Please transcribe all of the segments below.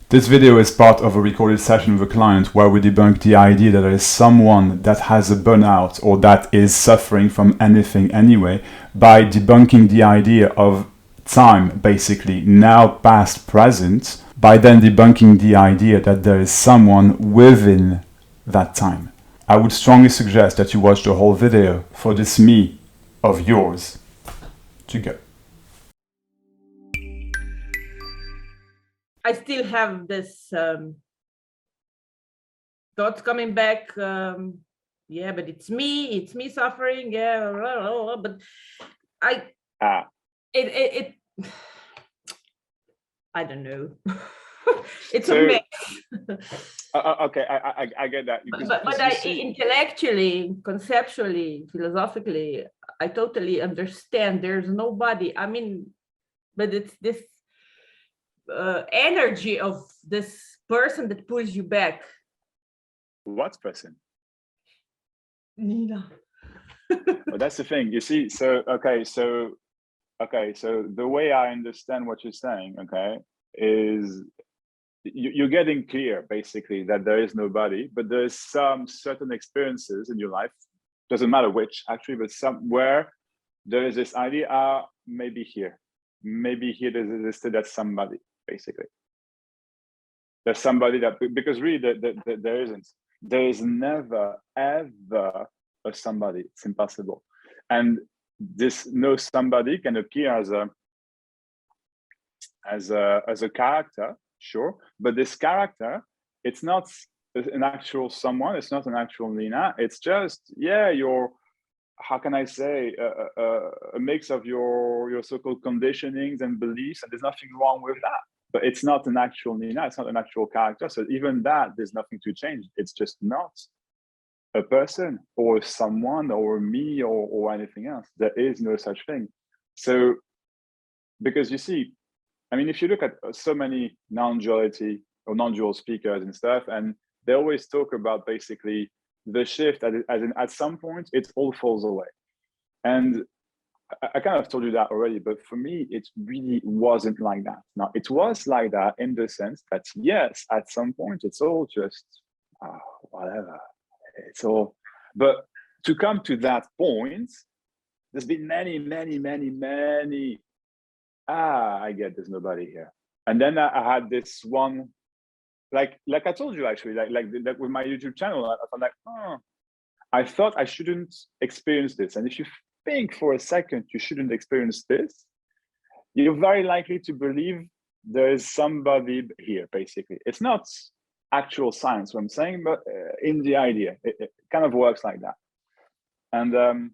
This video is part of a recorded session with a client where we debunk the idea that there is someone that has a burnout or that is suffering from anything anyway, by debunking the idea of time, basically now, past, present, by then debunking the idea that there is someone within that time. I would strongly suggest that you watch the whole video for this me of yours to go. I still have this thoughts coming back. Yeah, but it's me suffering. Yeah, blah, blah, blah, but it I don't know. It's a mess. Okay, I get that. But I intellectually, conceptually, philosophically, I totally understand. There's nobody. I mean, but it's this energy of this person that pulls you back. What person? Nina. Well, that's the thing. You see, so the way I understand what you're saying, okay, is you're getting clear basically that there is nobody, but there's some certain experiences in your life, doesn't matter which actually, but somewhere there is this idea, maybe here there's listed as somebody, basically. There's somebody that, because really there isn't. There is never ever a somebody. It's impossible. And this no somebody can appear as a character, sure, but this character, it's not an actual someone, it's not an actual Nina, it's just, yeah, your, how can I say, a mix of your so-called conditionings and beliefs, and there's nothing wrong with that. But it's not an actual Nina, it's not an actual character. So even that, there's nothing to change. It's just not a person or someone or me or anything else. There is no such thing. So, because you see, I mean, if you look at so many non-duality or non-dual speakers and stuff, and they always talk about basically the shift as in at some point, it all falls away. And I kind of told you that already, but for me, it really wasn't like that. Now, it was like that in the sense that, yes, at some point, it's all just whatever. It's all, but to come to that point, there's been many, I get there's nobody here. And then I had this one, like I told you, actually, like with my YouTube channel, I thought like, I thought I shouldn't experience this. And if you think for a second you shouldn't experience this, you're very likely to believe there is somebody here, basically. It's not actual science, what I'm saying, but in the idea, it kind of works like that. And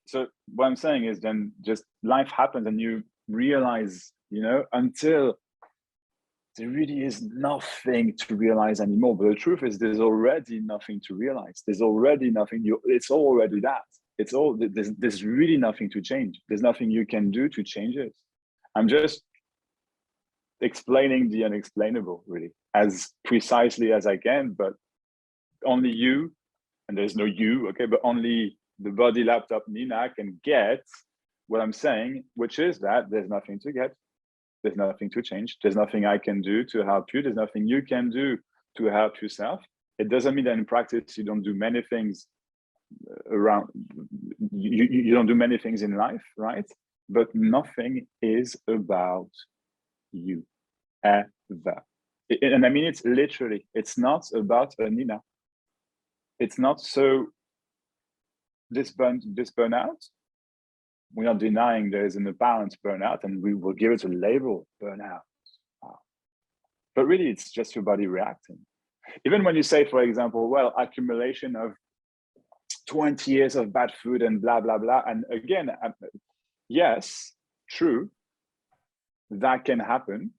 so what I'm saying is then just life happens and you realize, until there really is nothing to realize anymore. But the truth is there's already nothing to realize. There's already nothing, it's already that. It's all, there's really nothing to change. There's nothing you can do to change it. I'm just explaining the unexplainable, really, as precisely as I can, but only you, and there's no you, okay, but only the body laptop Nina can get what I'm saying, which is that there's nothing to get. There's nothing to change. There's nothing I can do to help you. There's nothing you can do to help yourself. It doesn't mean that in practice you don't do many things around, you don't do many things in life, right? But nothing is about you, ever. And I mean, it's literally, it's not about a Nina. It's not. So this burnout, we're not denying there is an apparent burnout, and we will give it a label, burnout. But really, it's just your body reacting. Even when you say, for example, well, accumulation of 20 years of bad food and blah, blah, blah. And again, yes, true, that can happen.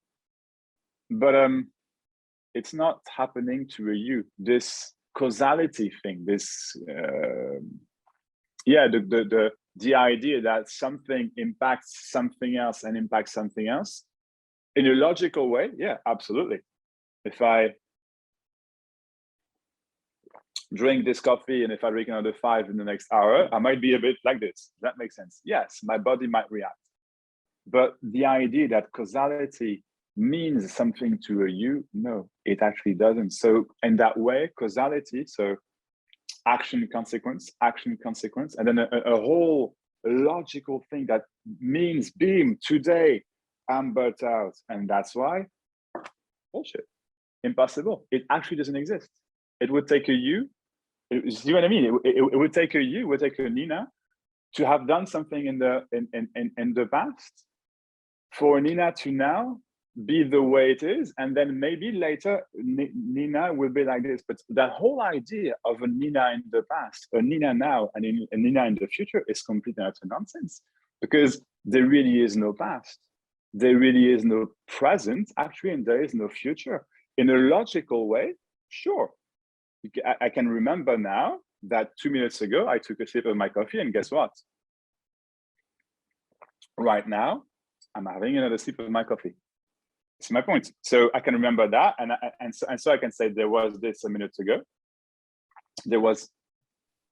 But it's not happening to a you. This causality thing, this, the idea that something impacts something else and impacts something else in a logical way, yeah, absolutely. If I drink this coffee and if I drink another 5 in the next hour, I might be a bit like this. That makes sense. Yes, my body might react. But the idea that causality means something to a you. No, it actually doesn't. So in that way, causality, so action, consequence, and then a whole logical thing that means, beam, today, I'm burnt out. And that's why, bullshit, impossible. It actually doesn't exist. It would take a you, see what I mean? It would take a you, it would take a Nina to have done something in the past for Nina to now be the way it is, and then maybe later Nina will be like this. But that whole idea of a Nina in the past, a Nina now, and a Nina in the future is complete and utter nonsense, because there really is no past, there really is no present, actually, and there is no future. In a logical way, sure, I can remember now that 2 minutes ago I took a sip of my coffee, and guess what? Right now, I'm having another sip of my coffee. It's my point. So I can remember that, and so I can say there was this a minute ago. There was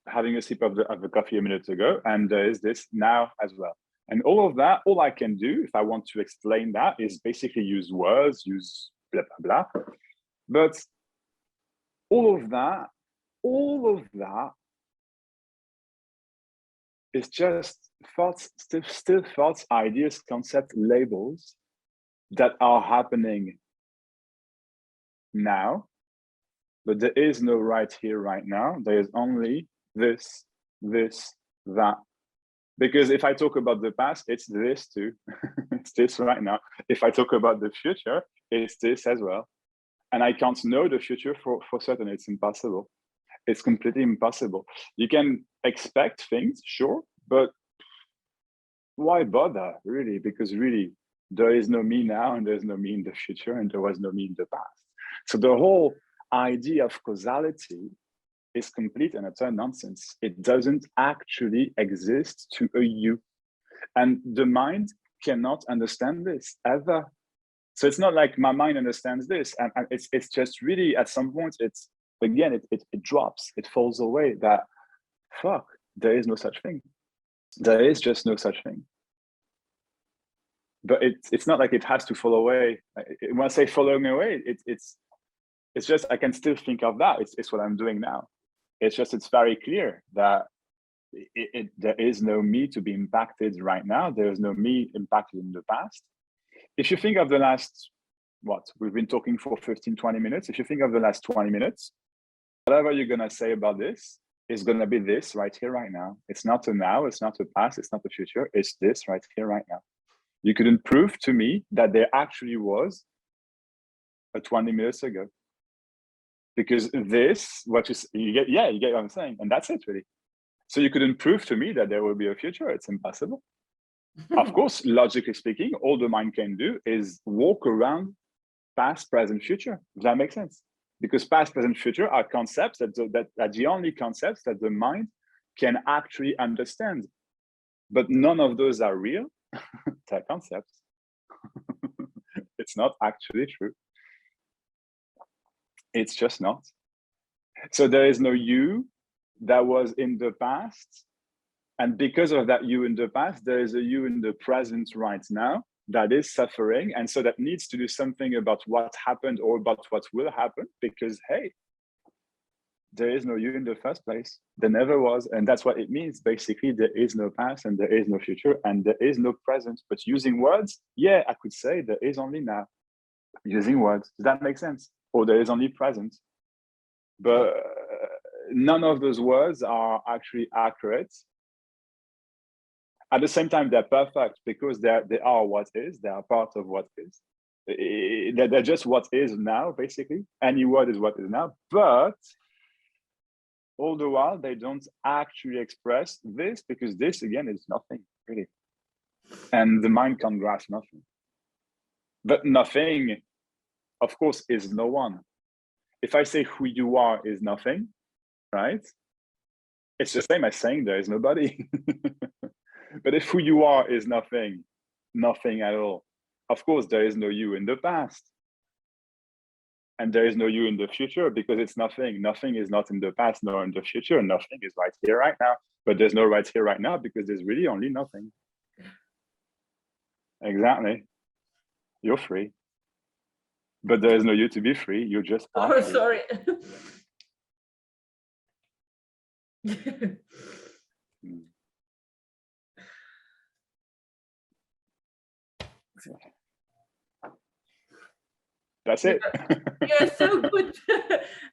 having a sip of the coffee a minute ago, and there is this now as well. And all of that, all I can do if I want to explain that is basically use words, use blah blah blah. But all of that is just thoughts, still thoughts, ideas, concept, labels that are happening now, but there is no right here, right now. There is only this, that. Because if I talk about the past, it's this too. It's this right now. If I talk about the future, it's this as well. And I can't know the future for certain. It's impossible. It's completely impossible. You can expect things, sure, but why bother, really? Because really, there is no me now, and there's no me in the future, and there was no me in the past. So the whole idea of causality is complete and utter nonsense. It doesn't actually exist to a you. And the mind cannot understand this ever. So it's not like my mind understands this. And it's just really, at some point, it's, again, it drops, it falls away, that, fuck, there is no such thing. There is just no such thing. But it's not like it has to fall away. When I say falling away, it's just, I can still think of that. It's what I'm doing now. It's just, it's very clear that there is no me to be impacted right now. There is no me impacted in the past. If you think of the last, we've been talking for 15, 20 minutes. If you think of the last 20 minutes, whatever you're going to say about this is going to be this right here, right now. It's not a now, it's not a past, it's not the future. It's this right here, right now. You couldn't prove to me that there actually was a 20 minutes ago. Because this, you get what I'm saying. And that's it, really. So you couldn't prove to me that there will be a future. It's impossible. Of course, logically speaking, all the mind can do is walk around past, present, future. Does that make sense? Because past, present, future are concepts that are the only concepts that the mind can actually understand. But none of those are real. They're concepts. It's not actually true. It's just not. So there is no you that was in the past. And because of that you in the past, there is a you in the present right now that is suffering. And so that needs to do something about what happened or about what will happen, because, hey, there is no you in the first place. There never was. And that's what it means. Basically, there is no past and there is no future and there is no present. But using words, yeah, I could say there is only now. Using words, does that make sense? Or there is only present. But none of those words are actually accurate. At the same time, they're perfect because they are what is, they are part of what is. They're just what is now, basically. Any word is what is now. But all the while, they don't actually express this, because this, again, is nothing, really. And the mind can't grasp nothing. But nothing, of course, is no one. If I say who you are is nothing, right? It's the same as saying there is nobody. But if who you are is nothing, nothing at all, of course, there is no you in the past. And there is no you in the future, because it's nothing. Nothing is not in the past nor in the future. Nothing is right here, right now. But there's no right here, right now, because there's really only nothing. Exactly. You're free. But there is no you to be free. You're just Oh, partially. sorry. That's it. You're so good.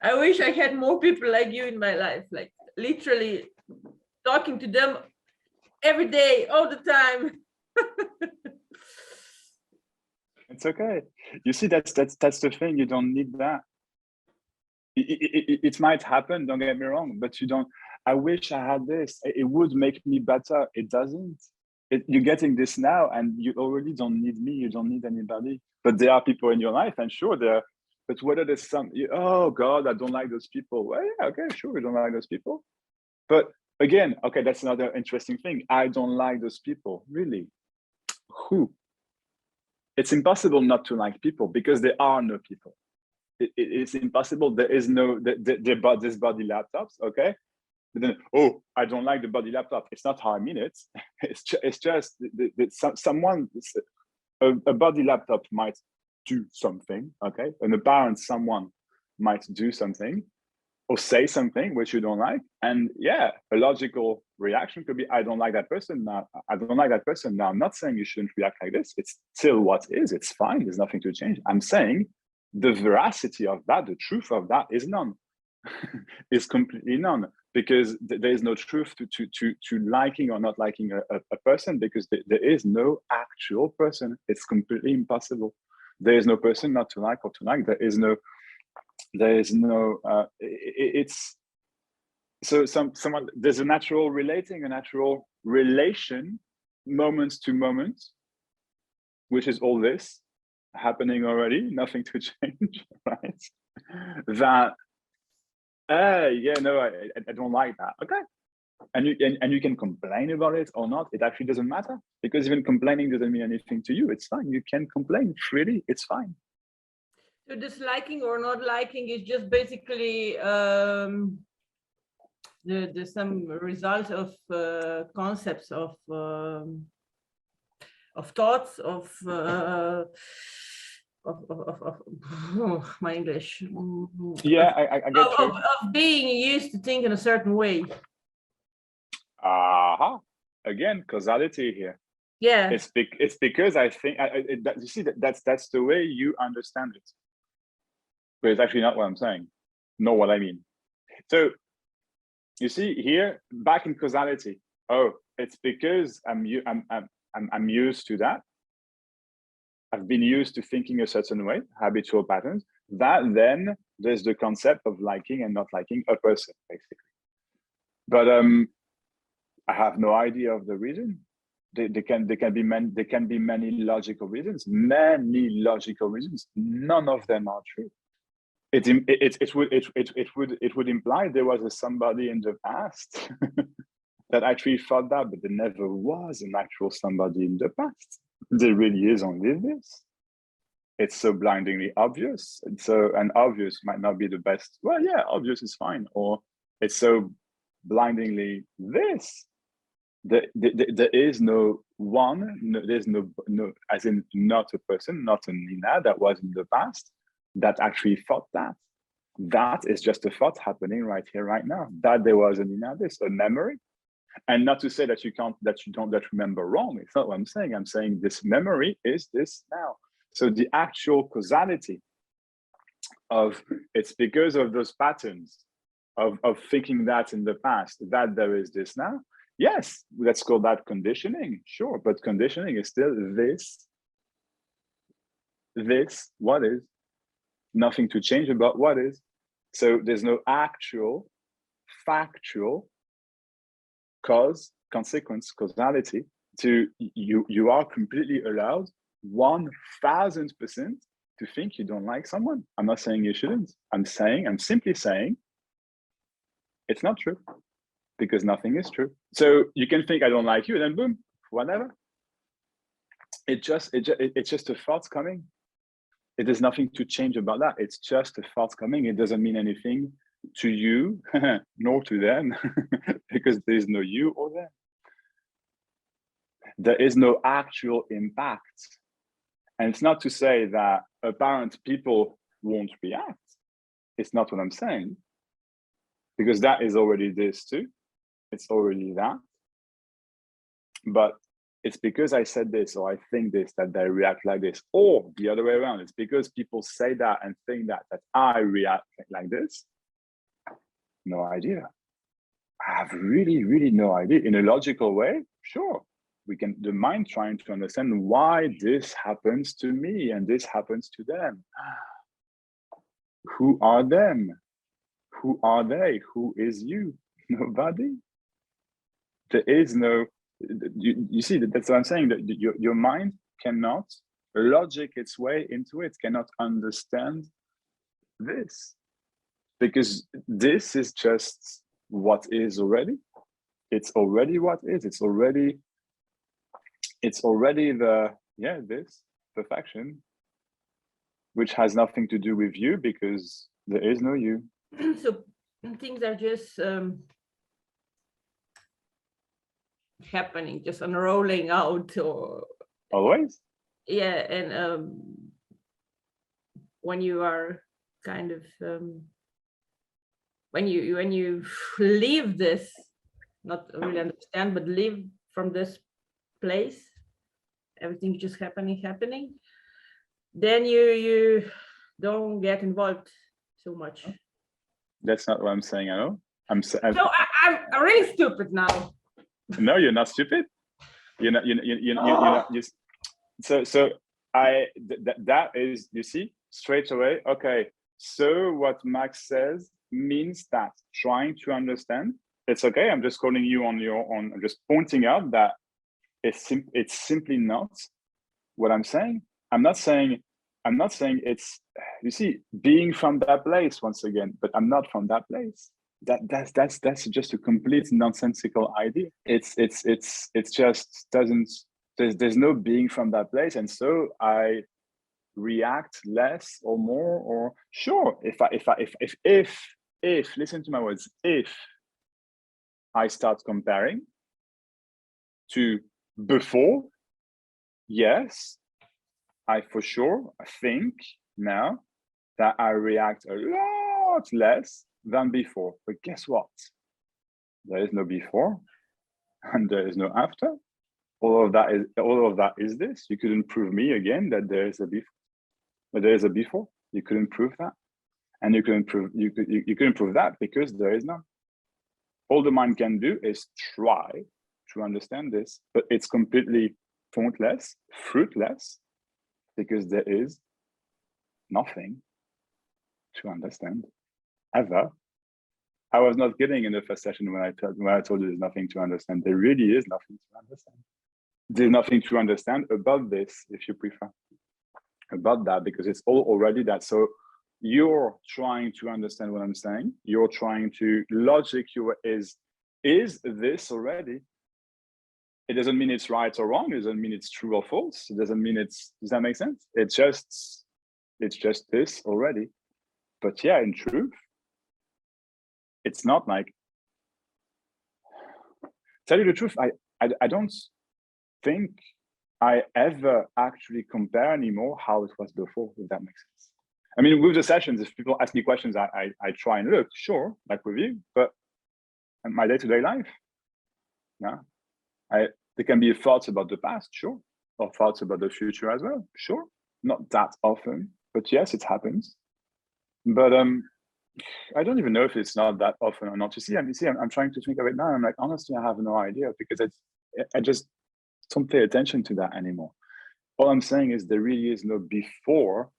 I wish I had more people like you in my life, like literally talking to them every day, all the time. It's okay. You see, that's the thing. You don't need that. It might happen. Don't get me wrong, but you don't. I wish I had this. It would make me better. It doesn't. You're getting this now, and you already don't need me. You don't need anybody. But there are people in your life, and sure, there. But whether there's some, oh God, I don't like those people. Well, yeah, okay, sure, we don't like those people. But again, okay, that's another interesting thing. I don't like those people. Really? Who? It's impossible not to like people because there are no people. It's impossible. There is no this body laptops, okay? But then, oh, I don't like the body laptop. It's not how I mean it. It's just someone. A body laptop might do something, okay? And apparently someone might do something or say something which you don't like. And yeah, a logical reaction could be, I don't like that person now. I don't like that person now. I'm not saying you shouldn't react like this. It's still what is. It's fine. There's nothing to change. I'm saying the veracity of that, the truth of that is none. Is completely none, because there is no truth to liking or not liking a person, because there is no actual person. It's completely impossible. There is no person not to like or to like. There is no it's so someone, there's a natural relating, a natural relation, moments to moments, which is all this happening already, nothing to change, right? That yeah, no, I don't like that. Okay. And you can complain about it or not. It actually doesn't matter, because even complaining doesn't mean anything to you. It's fine. You can complain freely. It's fine. So disliking or not liking is just basically the some result of concepts of thoughts of oh, my English. Yeah, I get you. Of being used to think in a certain way. Aha. Again, causality here. Yeah. It's because I think you see that's the way you understand it, but it's actually not what I'm saying, nor what I mean. So you see here, back in causality. Oh, it's because I'm used to that. I've been used to thinking a certain way, habitual patterns. That then there's the concept of liking and not liking a person, basically. But I have no idea of the reason. There can be many logical reasons. Many logical reasons. None of them are true. It would imply there was a somebody in the past that actually thought that, but there never was an actual somebody in the past. There really is only this. It's so blindingly obvious. And obvious might not be the best. Well, yeah, obvious is fine. Or it's so blindingly this. There is no one, there's no, as in not a person, not a Nina that was in the past that actually thought that. That is just a thought happening right here, right now. That there was a Nina, this, a memory. And not to say that you don't remember wrong. It's not what I'm saying. I'm saying this memory is this now. So the actual causality of it's because of those patterns of thinking that in the past that there is this now. Yes, let's call that conditioning, sure, but conditioning is still this, what is, nothing to change about what is. So there's no actual, factual cause, consequence, causality to you are completely allowed 1000% to think you don't like someone. I'm not saying you shouldn't. I'm simply saying it's not true. Because nothing is true. So you can think I don't like you, and then boom, whatever. It's just a thought coming. It is nothing to change about that. It's just a thought coming. It doesn't mean anything to you nor to them, because there is no you or them. There is no actual impact. And it's not to say that apparent people won't react. It's not what I'm saying, because that is already this too. It's already that. But it's because I said this or I think this that they react like this, or the other way around. It's because people say that and think that I react like this. No idea. I have really, really no idea. In a logical way, sure. We can, the mind trying to understand why this happens to me and this happens to them. Who are them? Who are they? Who is you? Nobody. There is no, you see, that's what I'm saying, that your mind cannot logic its way into it, cannot understand this. Because this is just what is already. It's already what is. It's already the, this perfection, which has nothing to do with you because there is no you. So things are just happening, just unrolling out, or Always. Yeah, and when you are kind of when you leave this, not really understand, but live from this place, everything just happening, then you don't get involved so much. That's not what I'm saying. I know. I'm really stupid now. No, you're not stupid. You're not. So that is, you see, straight away. Okay. So what Maxx says means that trying to understand. It's okay. I'm just calling you on your own. I'm just pointing out that it's simply not what I'm saying. I'm not saying it's, you see, being from that place once again, but I'm not from that place. That's just a complete nonsensical idea. It's just doesn't, there's no being from that place. And so I react less or more, or sure, if listen to my words, if I start comparing to before, yes, I for sure think now that I react a lot less than before. But guess what? There is no before and there is no after. All of that is this. You couldn't prove me again that there is a before. But there is a before. You couldn't prove that. And you couldn't prove that because there is none. All the mind can do is try to understand this, but it's completely pointless, fruitless, because there is nothing to understand ever. I was not kidding in the first session when I told you there's nothing to understand. There really is nothing to understand. There's nothing to understand about this, if you prefer, about that, because it's all already that. So you're trying to understand what I'm saying. You're trying to logic your is this already? It doesn't mean it's right or wrong. It doesn't mean it's true or false. It doesn't mean it's, does that make sense? It's just this already. But yeah, in truth, it's not like, tell you the truth, I don't think I ever actually compare anymore how it was before, if that makes sense. I mean, with the sessions, if people ask me questions, I try and look, sure, like with you, but in my day-to-day life, yeah. There can be thoughts about the past, sure, or thoughts about the future as well, sure. Not that often, but yes, it happens. But I don't even know if it's not that often or not. You see, I'm trying to think of it now. I'm like, honestly, I have no idea, because I just don't pay attention to that anymore. All I'm saying is there really is no before.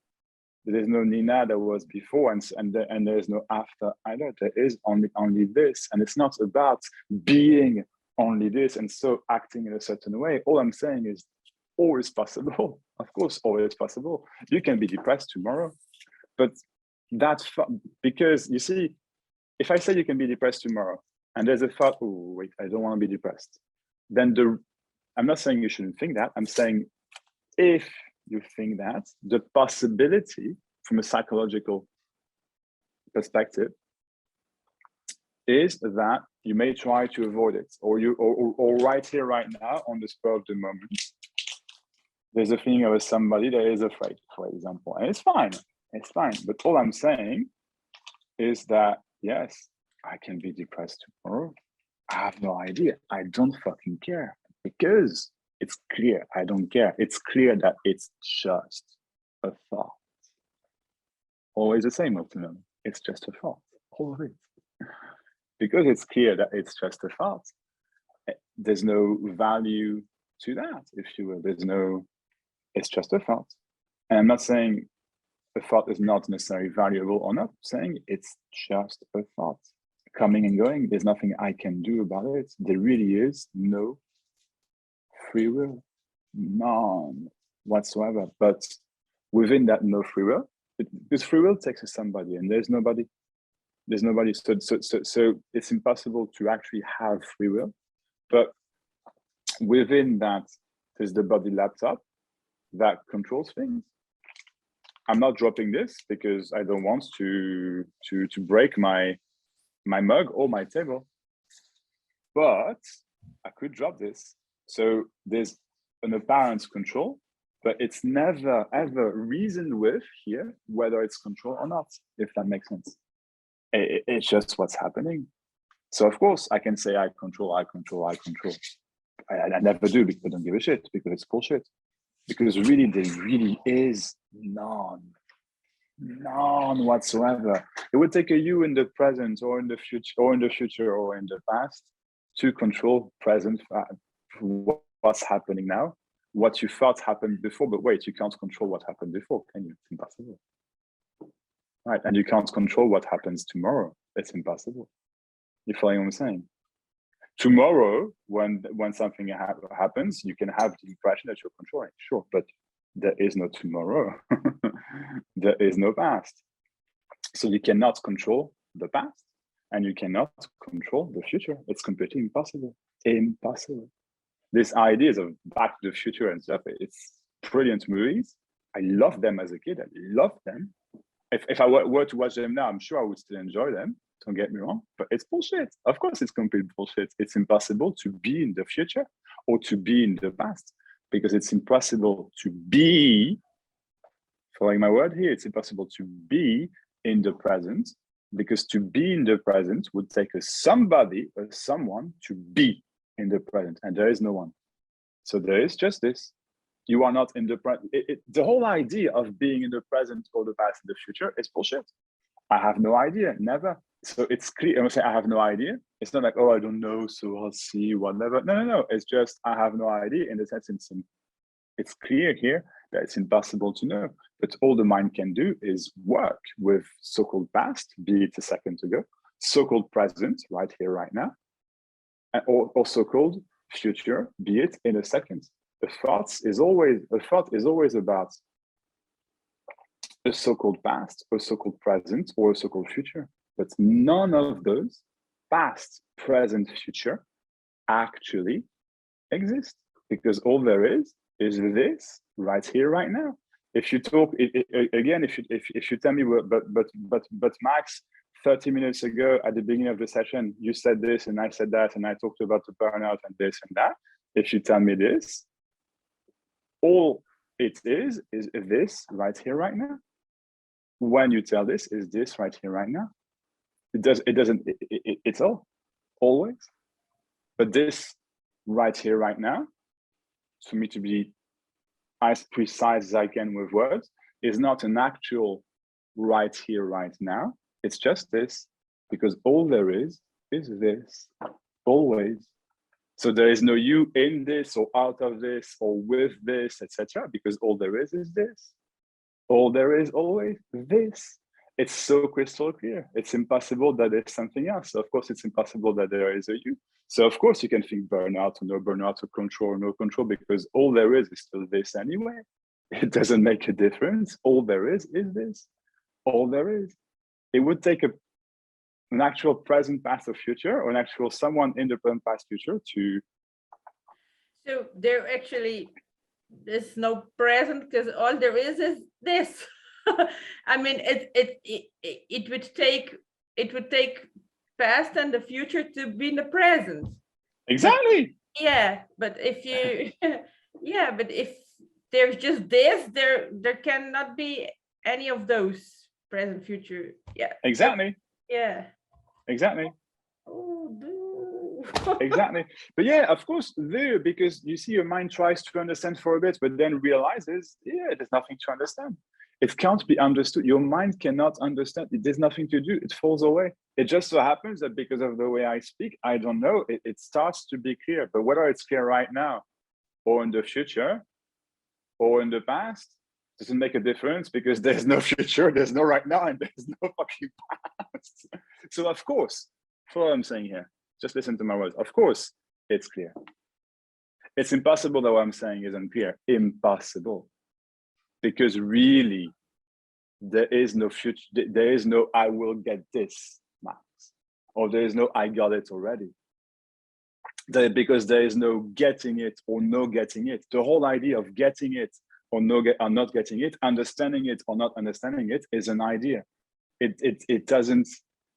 There is no Nina that was before, and there is no after either. There is only this, and it's not about being only this and so acting in a certain way. All I'm saying is all is possible. Of course, all is possible. You can be depressed tomorrow, but that's because you see, if I say you can be depressed tomorrow, and there's a thought, oh wait, I don't want to be depressed, then I'm not saying you shouldn't think that. I'm saying if you think that, the possibility from a psychological perspective is that you may try to avoid it, or right here, right now, on the spur of the moment, There's a feeling of somebody that is afraid, for example, and it's fine. It's fine. But all I'm saying is that, yes, I can be depressed tomorrow. I have no idea. I don't fucking care, because it's clear. I don't care. It's clear that it's just a thought. Always the same ultimately. It's just a thought. All of it. Because it's clear that it's just a thought, there's no value to that, if you will. It's just a thought. And I'm not saying a thought is not necessarily valuable or not. I'm saying it's just a thought. Coming and going, there's nothing I can do about it. There really is no free will, none whatsoever. But within that no free will, because free will takes us somebody, and there's nobody. So it's impossible to actually have free will. But within that, there's the body laptop that controls things. I'm not dropping this because I don't want to break my mug or my table, but I could drop this. So there's an apparent control, but it's never ever reasoned with here whether it's control or not, if that makes sense. It's just what's happening. So of course I can say I control. I never do, because I don't give a shit, because it's bullshit. Because really, there really is none whatsoever. It would take a you in the present or in the future or in the past to control present, what's happening now, what you thought happened before. But wait, you can't control what happened before, can you? It's impossible. Right, and you can't control what happens tomorrow. It's impossible. You follow what I'm saying? Tomorrow, when something happens, you can have the impression that you're controlling, sure, but there is no tomorrow. There is no past. So you cannot control the past, and you cannot control the future. It's completely impossible. Impossible. These ideas of Back to the Future and stuff, it's brilliant movies. I loved them as a kid. I loved them. If I were to watch them now, I'm sure I would still enjoy them. Don't get me wrong, but it's bullshit. Of course, it's complete bullshit. It's impossible to be in the future or to be in the past, because it's impossible to be, following my word here, it's impossible to be in the present, because to be in the present would take somebody or someone to be in the present, and there is no one. So there is just this. You are not in the present. The whole idea of being in the present or the past and the future is bullshit. I have no idea, never. So it's clear. I'm saying I have no idea. It's not like, oh, I don't know, so I'll see, whatever. No. It's just I have no idea. In the sense, it's clear here that it's impossible to know. But all the mind can do is work with so-called past, be it a second ago, so-called present, right here, right now, or so-called future, be it in a second. A thought is always about a so-called past, a so-called present, or a so-called future. But none of those, past, present, future, actually exist, because all there is this right here, right now. If you talk again, if you tell me, but Max, 30 minutes ago at the beginning of the session, you said this and I said that, and I talked about the burnout and this and that. If you tell me this, all it is this right here, right now. When you tell this, is this right here, right now. It's all, always. But this right here, right now, for me to be as precise as I can with words, is not an actual right here, right now. It's just this, because all there is this, always. So there is no you in this or out of this or with this, etc., because all there is this. All there is always this. It's so crystal clear. It's impossible that there's something else. So of course, it's impossible that there is a you. So of course, you can think burnout or no burnout or control or no control, because all there is still this anyway. It doesn't make a difference. All there is this. All there is. It would take an actual present, past, or future, or an actual someone in the present, past, future to. So there's no present, because all there is this. I mean, it would take past and the future to be in the present. Exactly. Yeah, but if you, yeah, but if there's just this, there cannot be any of those, present, future. Yeah. Exactly. Yeah. Exactly. Oh, no. Exactly. But yeah, of course, there, because you see, your mind tries to understand for a bit, but then realizes, yeah, there's nothing to understand. It can't be understood. Your mind cannot understand. There's nothing to do. It falls away. It just so happens that because of the way I speak, I don't know, it starts to be clear. But whether it's clear right now or in the future or in the past, doesn't make a difference, because there's no future, there's no right now, and there's no fucking past. So of course, for what I'm saying here, just listen to my words. Of course, it's clear. It's impossible that what I'm saying isn't clear. Impossible. Because really, there is no future, there is no I will get this, Max. Or there is no I got it already. Because there is no getting it or no getting it. The whole idea of getting it or not getting it, understanding it or not understanding it, is an idea. It doesn't,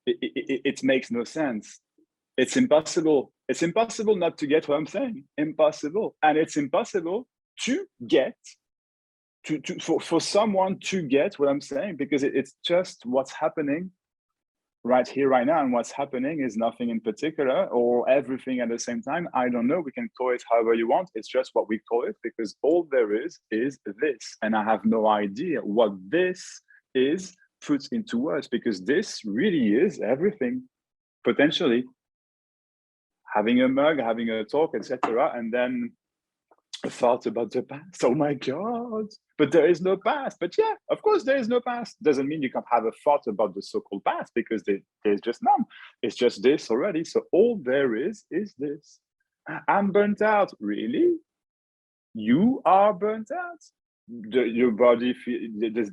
it makes no sense. It's impossible. It's impossible not to get what I'm saying. Impossible. And it's impossible to get, for someone to get what I'm saying, because it's just what's happening right here, right now. And what's happening is nothing in particular or everything at the same time. I don't know. We can call it however you want. It's just what we call it, because all there is this. And I have no idea what this is put into words, because this really is everything, potentially. Having a mug, having a talk, etc. And then a thought about the past. Oh my God. But there is no past. But yeah, of course there is no past. Doesn't mean you can't have a thought about the so-called past, because there's just none. It's just this already. So all there is this. I'm burnt out. Really? You are burnt out? Your body,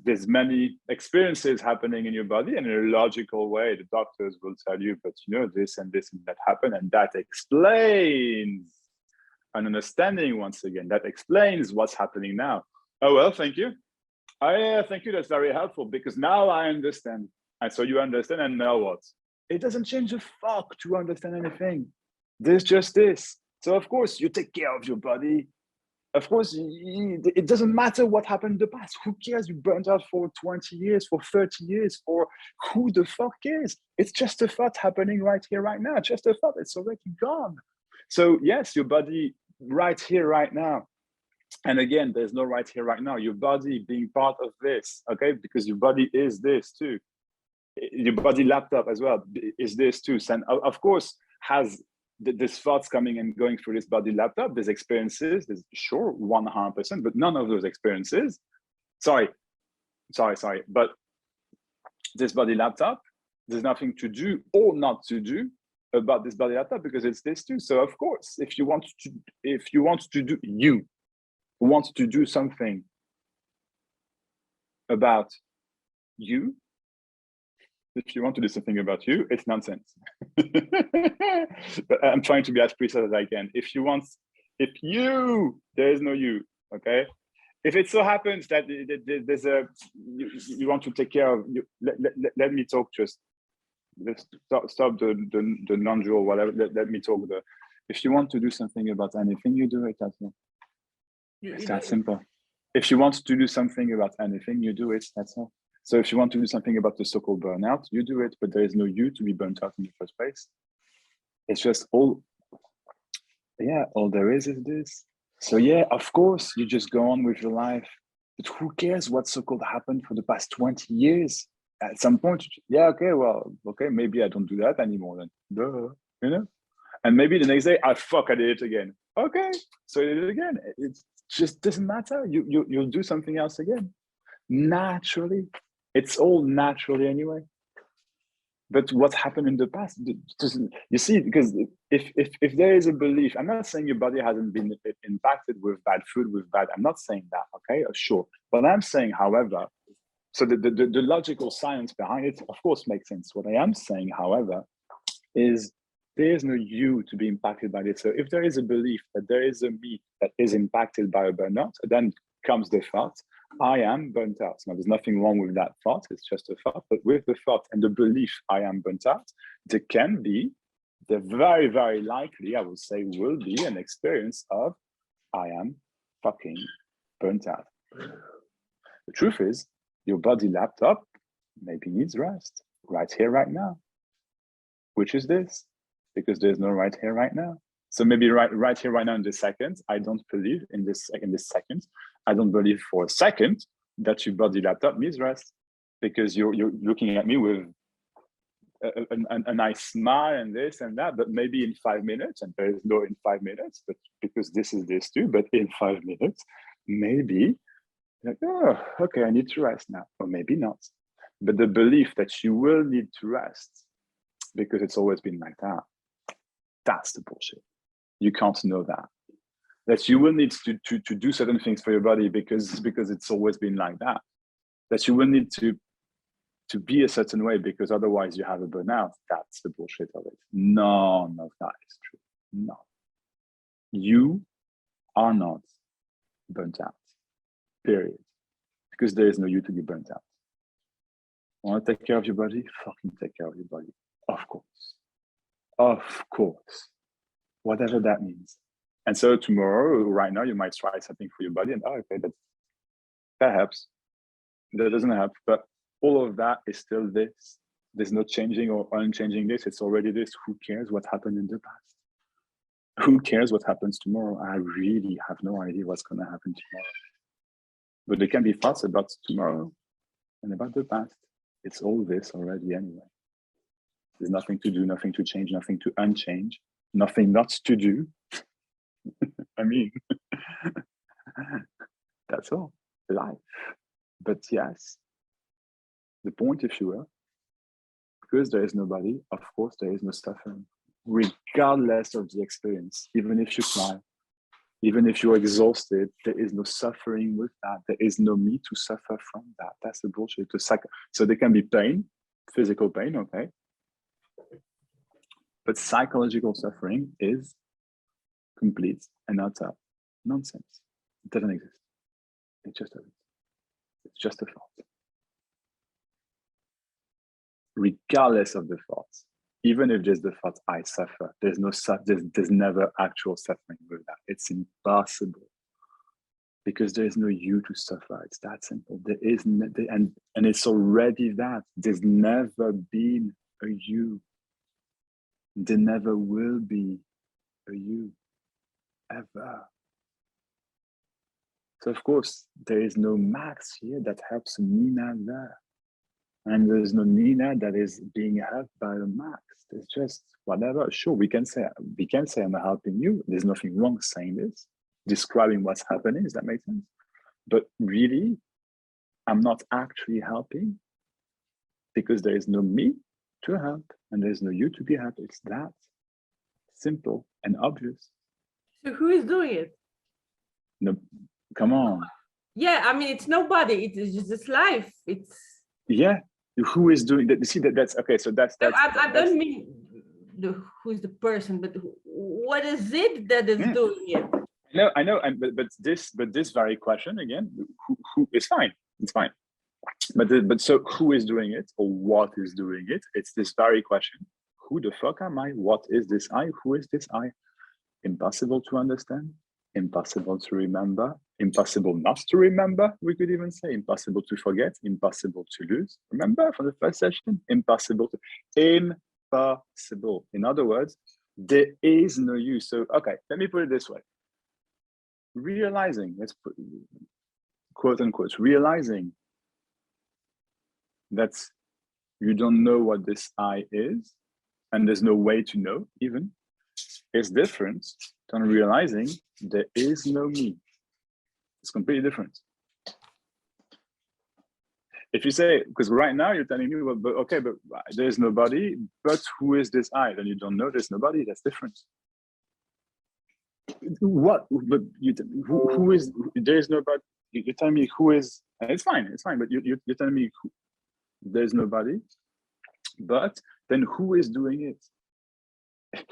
there's many experiences happening in your body, and in a logical way, the doctors will tell you, but you know, this and this and that happened, and that explains an understanding. Once again, that explains what's happening now. Oh, well, thank you. Thank you. That's very helpful, because now I understand. And so you understand, and now what? It doesn't change a fuck to understand anything. There's just this. So of course you take care of your body. Of course, it doesn't matter what happened in the past. Who cares? You burned out for 20 years, for 30 years, for who the fuck cares? It's just a thought happening right here, right now. Just a thought. It's already gone. So yes, your body right here, right now. And again, there's no right here, right now. Your body being part of this, okay? Because your body is this too. Your body laptop as well is this too. And of course, has there's thoughts coming and going through this body laptop. There's experiences, there's sure 100%, but none of those experiences, sorry, but this body laptop, there's nothing to do or not to do about this body laptop, because it's this too. So of course, if you want to do something about you, if you want to do something about you, it's nonsense. But I'm trying to be as precise as I can. There is no you, okay? If it so happens that there's you want to take care of you, let me talk. Just let's stop the non-dual, whatever. Let me talk. If you want to do something about anything, you do it. That's all. It's that simple. If you want to do something about anything, you do it. That's all. So if you want to do something about the so-called burnout, you do it, but there is no you to be burnt out in the first place. It's just all there is this. So yeah, of course, you just go on with your life, but who cares what so-called happened for the past 20 years? At some point, maybe I don't do that anymore then. Duh, you know? And maybe the next day, I did it again. Okay, so I did it again. It just doesn't matter. You'll do something else again. Naturally. It's all naturally anyway. But what happened in the past doesn't, you see, because if there is a belief, I'm not saying your body hasn't been impacted with bad food, I'm not saying that, okay, sure. But I'm saying, however, so the logical science behind it, of course, makes sense. What I am saying, however, is there is no you to be impacted by this. So if there is a belief that there is a me that is impacted by a burnout, then comes the thought, I am burnt out. Now, there's nothing wrong with that thought. It's just a thought. But with the thought and the belief, I am burnt out, there very, very likely, I would say, will be an experience of I am fucking burnt out. The truth is, your body laptop maybe needs rest right here, right now. Which is this? Because there's no right here, right now. So maybe right here, right now in this second, I don't believe in this second. I don't believe for a second that your body laptop needs rest, because you're looking at me with a nice smile and this and that, but maybe in 5 minutes, and there is no in 5 minutes, but because this is this too, but in 5 minutes, maybe like, oh, okay, I need to rest now, or maybe not. But the belief that you will need to rest because it's always been like that, that's the bullshit. You can't know that. That you will need to do certain things for your body because it's always been like that. That you will need to be a certain way because otherwise you have a burnout. That's the bullshit of it. None of that is true. No. You are not burnt out. Period. Because there is no you to be burnt out. Want to take care of your body? Fucking take care of your body. Of course. Of course. Whatever that means. And so tomorrow, right now, you might try something for your body and, oh, okay, that helps. That doesn't help. But all of that is still this. There's no changing or unchanging this. It's already this. Who cares what happened in the past? Who cares what happens tomorrow? I really have no idea what's going to happen tomorrow. But there can be thoughts about tomorrow and about the past. It's all this already anyway. There's nothing to do, nothing to change, nothing to unchange, nothing not to do. I mean, that's all, life. But yes, the point, if you will, because there is nobody, of course, there is no suffering, regardless of the experience. Even if you cry, even if you're exhausted, there is no suffering with that. There is no me to suffer from that. That's the bullshit. So there can be pain, physical pain, okay? But psychological suffering is complete and utter nonsense. It doesn't exist. It just doesn't. It's just a thought. Regardless of the thoughts, even if there's the thought I suffer, there's never actual suffering with that. It's impossible because there is no you to suffer. It's that simple. There is and it's already that. There's never been a you. There never will be a you, ever. So of course, there is no Maxx here that helps Nina there. And there's no Nina that is being helped by the Maxx. There's just whatever. Sure, we can say I'm helping you. There's nothing wrong saying this, describing what's happening. Does that make sense? But really, I'm not actually helping because there is no me to help and there's no you to be helped. It's that simple and obvious. So who is doing it? No, come on. Yeah, I mean, it's nobody. It's just this life. It's who is doing that? You see that's okay. So that's I don't mean who is the person, but what is it that is doing it? I know, and but this very question again, who is fine. It's fine. But so who is doing it or what is doing it? It's this very question. Who the fuck am I? What is this I? Who is this I? Impossible to understand, impossible to remember, impossible not to remember, we could even say, impossible to forget, impossible to lose. Remember from the first session? Impossible. Impossible. In other words, there is no you. So, okay, let me put it this way. Realizing, let's put quote unquote, realizing that you don't know what this I is, and there's no way to know even, is different than realizing there is no me. It's completely different. If you say, because right now you're telling me, well, but okay, but there's nobody, but who is this I? Then you don't know there's nobody, that's different. What? But who is, there is nobody, you're telling me who is, and it's fine, but you're telling me there's nobody, but then who is doing it?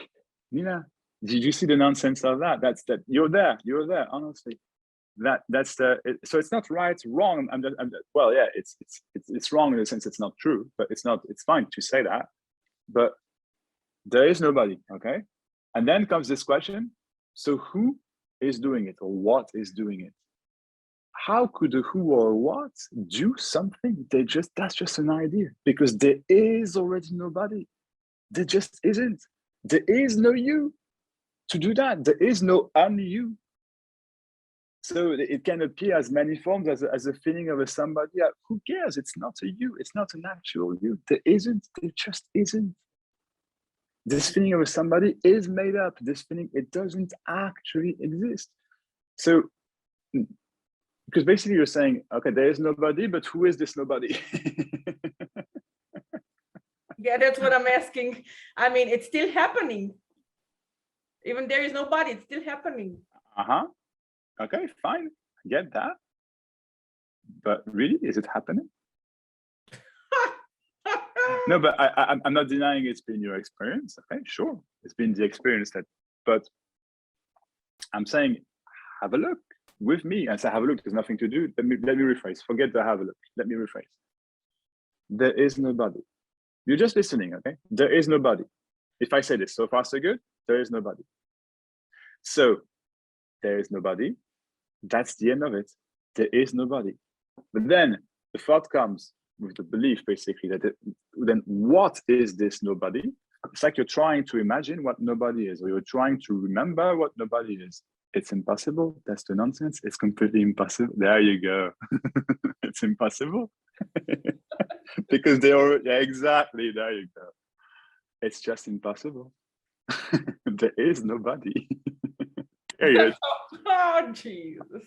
Nina, did you see the nonsense of that? That's that you're there, honestly. That's the so it's not right, wrong. Well, yeah, it's wrong in the sense it's not true, but it's fine to say that. But there is nobody, okay? And then comes this question: so who is doing it, or what is doing it? how could a who or a what do something? That's just an idea, because there is already nobody. There just isn't. There is no you to do that. There is no un-you. So it can appear as many forms, as a feeling of a somebody. Who cares? It's not a you. It's not an actual you. There isn't. There just isn't. This feeling of a somebody is made up. This feeling, it doesn't actually exist. So, because basically you're saying, okay, there is nobody, but who is this nobody? Yeah, that's what I'm asking. I mean, it's still happening. Even there is nobody, it's still happening. Okay, fine. I get that. But really, is it happening? No, but I'm not denying it's been your experience. Okay, sure. It's been the experience but I'm saying, have a look with me. And say, have a look, there's nothing to do. Let me rephrase. Forget the have a look. Let me rephrase. There is nobody. You're just listening, okay? There is nobody. If I say this, so far so good, there is nobody. So there is nobody. That's the end of it. There is nobody. But then the thought comes with the belief, basically, that then what is this nobody? It's like you're trying to imagine what nobody is, or you're trying to remember what nobody is. It's impossible. That's the nonsense. It's completely impossible. There you go. It's impossible. Because they are, exactly, there you go. It's just impossible. There is nobody. Period. Oh, Jesus.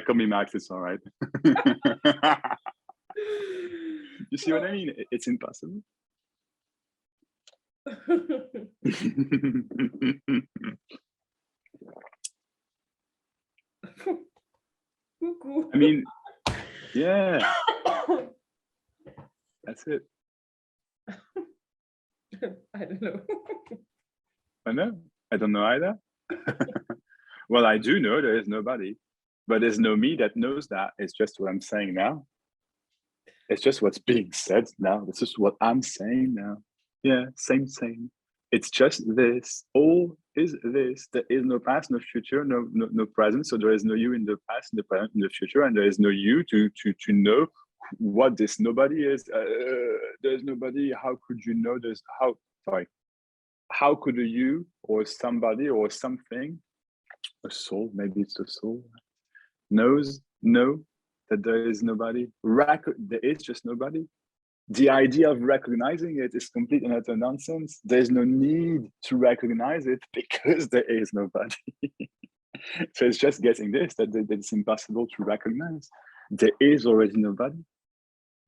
Call me Maxx, it's all right. You see what I mean? It's impossible. I mean, yeah. That's it. I don't know. I know. I don't know either. Well, I do know there is nobody, but there's no me that knows that. It's just what I'm saying now. It's just what's being said now. It's just what I'm saying now. Yeah, same. It's just this. All is this. There is no past, no future, no present. So there is no you in the past, in the present, in the future, and there is no you to know what this nobody is. There's nobody. How could you know this? How could a you or somebody or something, a soul, maybe it's the soul, know that there is nobody? There is just nobody. The idea of recognizing it is complete and utter nonsense. There's no need to recognize it because there is nobody. So it's just getting this, that it's impossible to recognize. There is already nobody.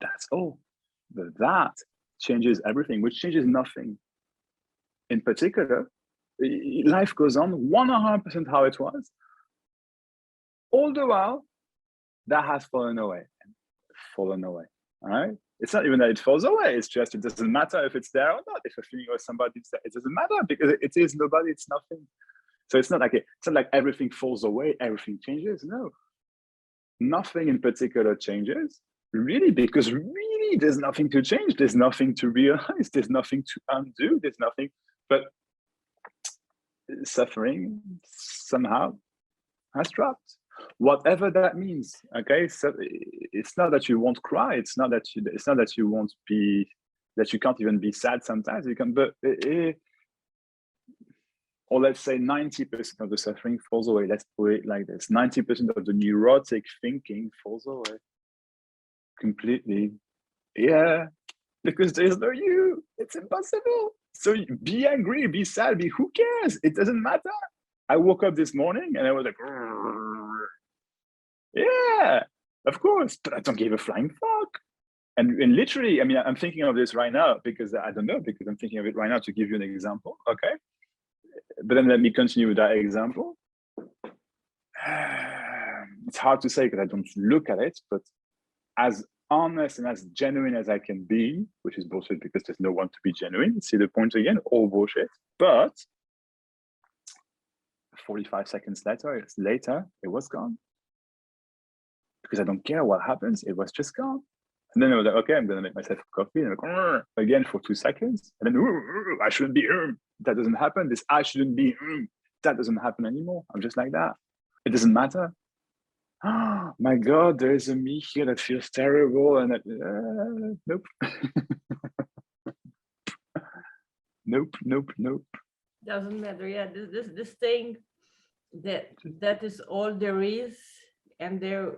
That's all. But that changes everything, which changes nothing. In particular, life goes on 100% how it was. All the while, that has fallen away. All right? It's not even that it falls away. It's just, it doesn't matter if it's there or not. If a feeling or somebody is there, it doesn't matter because it is nobody, it's nothing. So it's not like everything falls away, everything changes. No, nothing in particular changes, really, because really there's nothing to change. There's nothing to realize. There's nothing to undo. There's nothing but suffering somehow has dropped. Whatever that means, okay? So it's not that you won't cry. It's not that you won't be, that you can't even be sad sometimes. You can, but or let's say 90% of the suffering falls away. Let's put it like this: 90% of the neurotic thinking falls away completely. Yeah, because there's no you. It's impossible. So be angry, be sad, who cares? It doesn't matter. I woke up this morning and I was like, yeah, of course, but I don't give a flying fuck. And literally, I mean, I'm thinking of this right now because I don't know, because I'm thinking of it right now to give you an example, okay? But then let me continue with that example. It's hard to say because I don't look at it, but as honest and as genuine as I can be, which is bullshit because there's no one to be genuine. See the point again? All bullshit. But 45 seconds later, it was gone. Because I don't care what happens, it was just gone. And then I was like, okay, I'm gonna make myself a coffee, and I'm like, again for 2 seconds, and then I shouldn't be that doesn't happen. This I shouldn't be that doesn't happen anymore. I'm just like that. It doesn't matter. oh my God, there is a me here that feels terrible, and nope. Nope. Doesn't matter. Yeah, this thing that is all there is, and there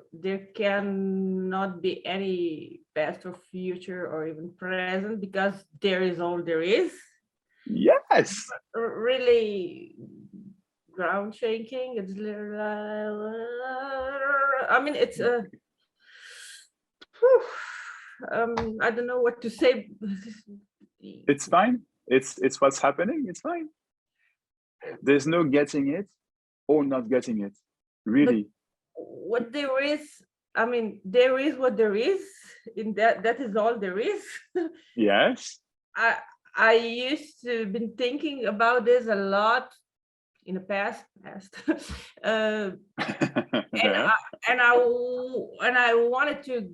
cannot be any past or future or even present, because there is all there is. Yes. Really ground shaking. It's I mean, it's I don't know what to say. It's fine. It's what's happening. It's fine. There's no getting it or not getting it. Really. But what there is, I mean, there is what there is. In that is all there is. Yes. I used to been thinking about this a lot in the past, and Yeah. I wanted to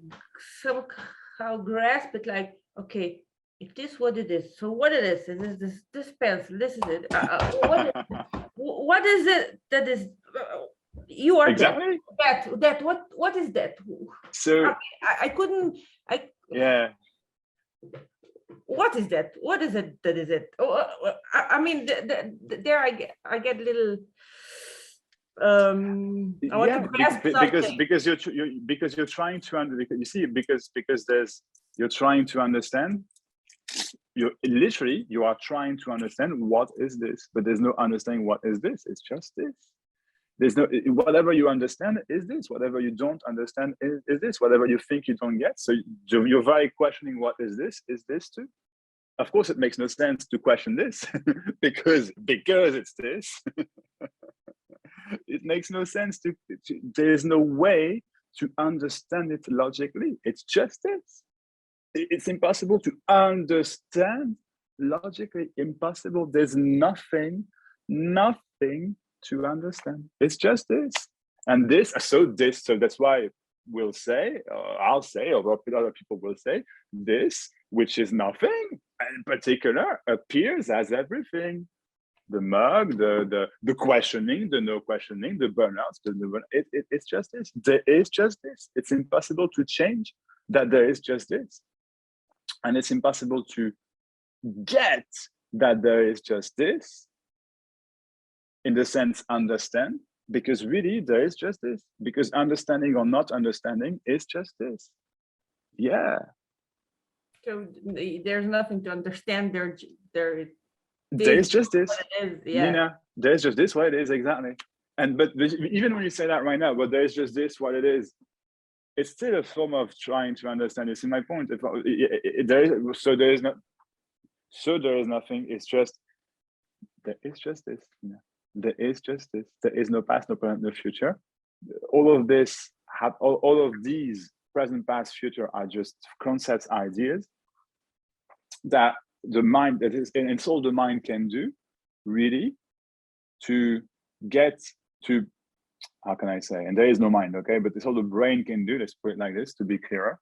somehow grasp it, like, okay, if this what it is, so what it is this pencil, this is it. What is it that is? You are Exactly. that what is that? So I couldn't. yeah. What is that? What is it? That is it? I mean, there I get little. I want to grasp something. because you're trying to you're trying to understand. You are trying to understand what is this, but there's no understanding what is this. It's just this. There's no, whatever you understand is this, whatever you don't understand is this, whatever you think you don't get. So you're very questioning what is this too. Of course, it makes no sense to question this because it's this. It makes no sense there's no way to understand it logically. It's just this. It's impossible to understand logically. Impossible. There's nothing to understand. It's just this. And so that's why we'll say, or I'll say, or other people will say, this, which is nothing, in particular, appears as everything. The mug, the questioning, the no questioning, the burnouts, it's just this. There is just this. It's impossible to change that there is just this. And it's impossible to get that there is just this, in the sense understand, because really there is just this. Because understanding or not understanding is just this. Yeah. So there's nothing to understand. There's just this. Yeah. Nina, there's just this what it is, exactly. But even when you say that right now, but there's just this what it is, it's still a form of trying to understand. You see my point? There is nothing. It's just there is just this. Nina. There is just this. There is no past, no present, no future. All of this all of these present, past, future are just concepts, ideas that the mind, and it's all the mind can do, really, to get to, how can I say, and there is no mind, okay, but it's all the brain can do, let's put it like this to be clearer,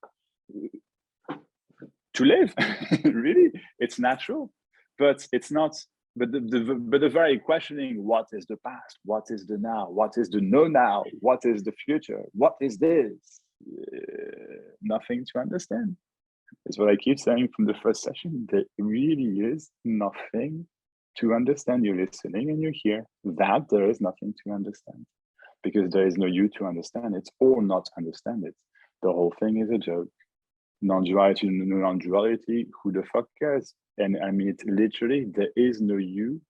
to live. Really, it's natural, but it's not. But the very questioning, what is the past, what is the now, what is the no now, what is the future, what is this, nothing to understand. It's what I keep saying from the first session. There really is nothing to understand. You're listening and you hear that there is nothing to understand, because there is no you to understand it or not understand it. The whole thing is a joke. Non-duality, who the fuck cares? And I mean it literally, there is no you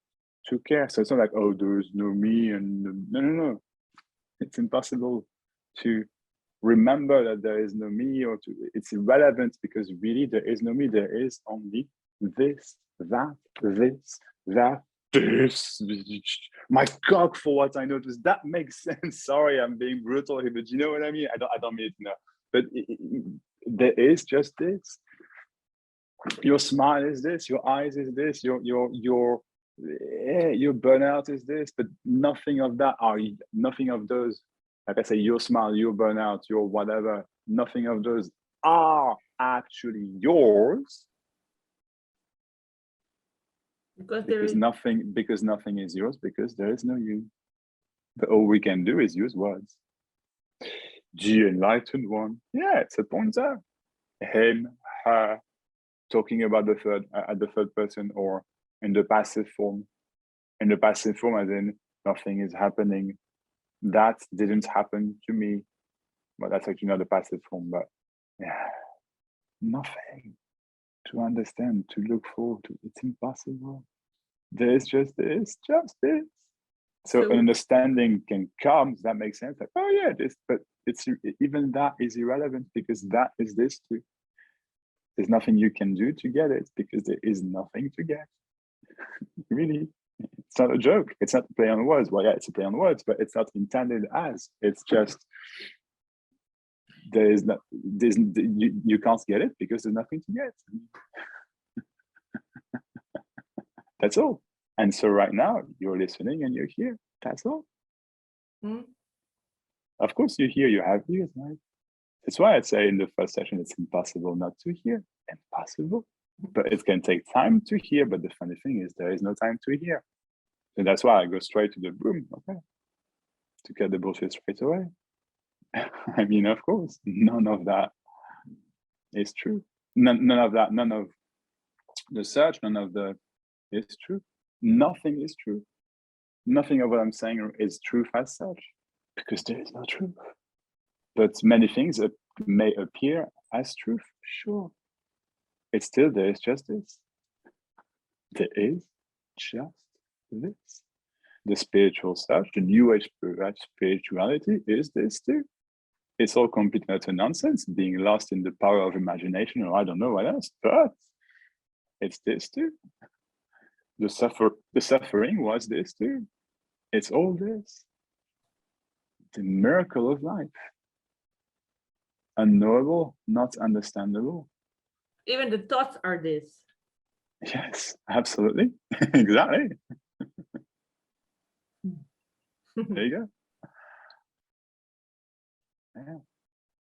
to care. So it's not like, oh, there's no me, and no. It's impossible to remember that there is no me, or it's irrelevant, because really there is no me. There is only this, that, this. My God, for what I know, does that make sense? Sorry, I'm being brutal here, but you know what I mean? I don't mean it now. But there is just this. Your smile is this, your eyes is this, your burnout is this, but nothing of those, like I say, your smile, your burnout, your whatever, nothing of those are actually yours. Because nothing is yours, because there is no you. But all we can do is use words. The enlightened one. Yeah, it's a pointer. Him, her, talking about the third at the third person, or in the passive form. In the passive form, as in nothing is happening. That didn't happen to me. But that's actually not the passive form. But yeah, nothing to understand, to look forward to. It's impossible. There's just this, just this. So an understanding can come. That makes sense. Like, oh yeah, this, but it's even that is irrelevant because that is this too. There's nothing you can do to get it because there is nothing to get. Really, it's not a joke. It's not a play on words. Well, yeah, it's a play on words, but it's not intended as. It's just you can't get it because there's nothing to get. That's all. And so right now you're listening and you're here. That's all. Of course you're here. You have ears, right? That's why I'd say in the first session it's impossible not to hear. Impossible. But it can take time to hear. But the funny thing is there is no time to hear. So that's why I go straight to the boom. Okay. To get the bullshit straight away. I mean, of course, none of that is true. None of that, none of the search, none of the is true. Nothing is true. Nothing of what I'm saying is truth as such, because there is no truth. But many things may appear as truth, sure. It's still there is just this. There is just this. The spiritual search, the new age spirituality is this too. It's all complete and utter nonsense, being lost in the power of imagination, or I don't know what else, but it's this too. The suffering was this too. It's all this. The miracle of life. Unknowable, not understandable. Even the thoughts are this. Yes, absolutely. Exactly. There you go. Yeah.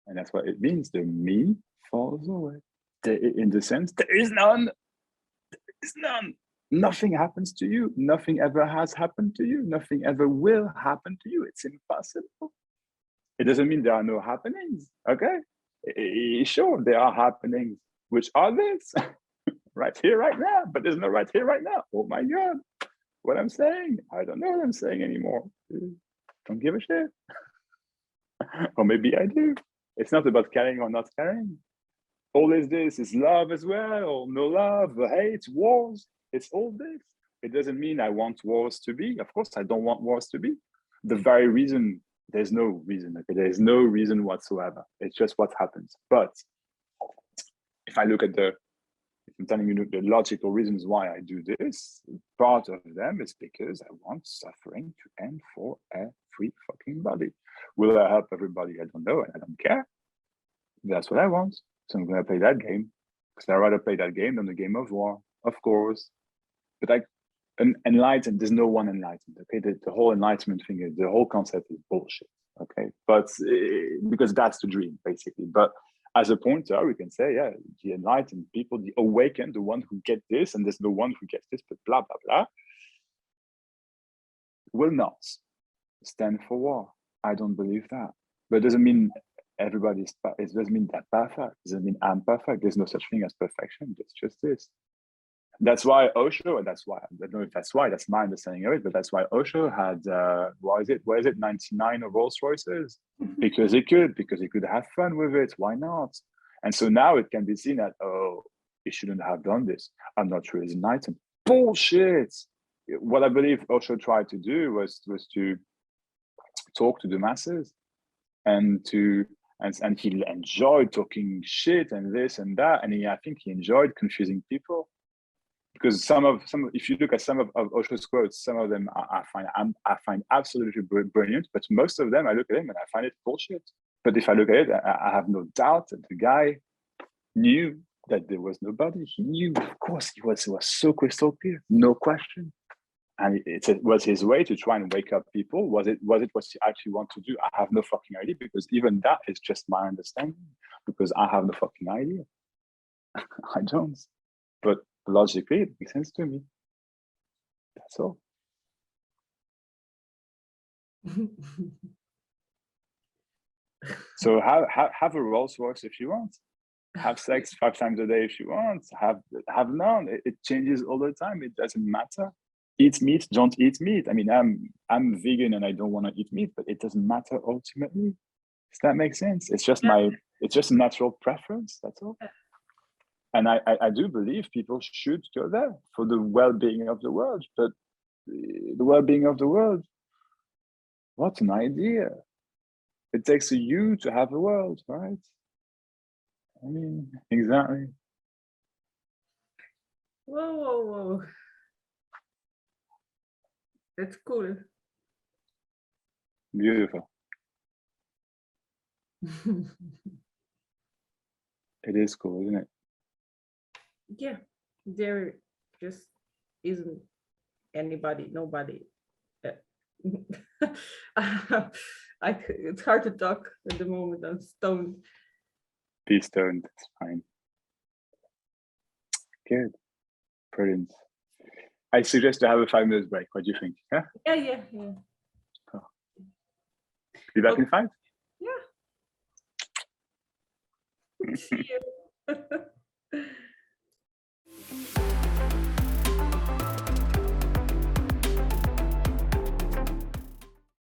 And that's what it means. The me falls away. In the sense, there is none. There is none. Nothing happens to you. Nothing ever has happened to you. Nothing ever will happen to you. It's impossible. It doesn't mean there are no happenings. Okay? Sure, there are happenings. Which are this? Right here, right now. But there's no right here, right now. Oh my God. What I'm saying? I don't know what I'm saying anymore. Don't give a shit. Or maybe I do. It's not about caring or not caring. All is this is love as well, or no love, hate, wars. It's all this. It doesn't mean I want wars to be. Of course, I don't want wars to be. The very reason, there's no reason. Okay? There's no reason whatsoever. It's just what happens. But if I look at if I'm telling you the logical reasons why I do this, part of them is because I want suffering to end for every fucking body. Will I help everybody? I don't know, and I don't care. That's what I want. So I'm going to play that game because I'd rather play that game than the game of war, of course. But enlightened, there's no one enlightened. Okay, the whole enlightenment thing, the whole concept is bullshit. Okay, but because that's the dream, basically. But as a pointer, we can say, yeah, the enlightened people, the awakened, the one who get this, and there's the one who gets this, but blah, blah, blah, will not stand for war. I don't believe that. But it doesn't mean everybody's, it doesn't mean that perfect. It doesn't mean I'm perfect. There's no such thing as perfection. It's just this. That's why Osho, and that's why, I don't know if that's why, that's my understanding of it, but that's why Osho had, what is it, 99 Rolls Royces? Because he could have fun with it. Why not? And so now it can be seen that, oh, he shouldn't have done this. I'm not sure he's enlightened. Bullshit. What I believe Osho tried to do was to talk to the masses and he enjoyed talking shit and this and that. And I think he enjoyed confusing people. Because some of if you look at some of Osho's quotes, some of them I find absolutely brilliant, but most of them I look at them and I find it bullshit. But if I look at it, I have no doubt that the guy knew that there was nobody. He knew, of course, it was so crystal clear, no question. And it was his way to try and wake up people. Was it what he actually wanted to do? I have no fucking idea, because even that is just my understanding, because I have no fucking idea. I don't. But logically, it makes sense to me. That's all. So have a Rolls Royce if you want. Have sex 5 times a day if you want. Have none. It changes all the time. It doesn't matter. Eat meat, don't eat meat. I mean, I'm vegan and I don't want to eat meat, but it doesn't matter ultimately. Does that make sense? It's just it's just a natural preference. That's all. And I do believe people should go there for the well-being of the world. But the well-being of the world, what an idea. It takes a you to have a world, right? I mean, exactly. Whoa. That's cool. Beautiful. It is cool, isn't it? Yeah, there just isn't nobody. It's hard to talk at the moment. I'm stoned. Be stoned, it's fine. Good. Brilliant. I suggest to have a 5 minutes break. What do you think? Yeah? Yeah. Cool. Be back in 5? Yeah. See you.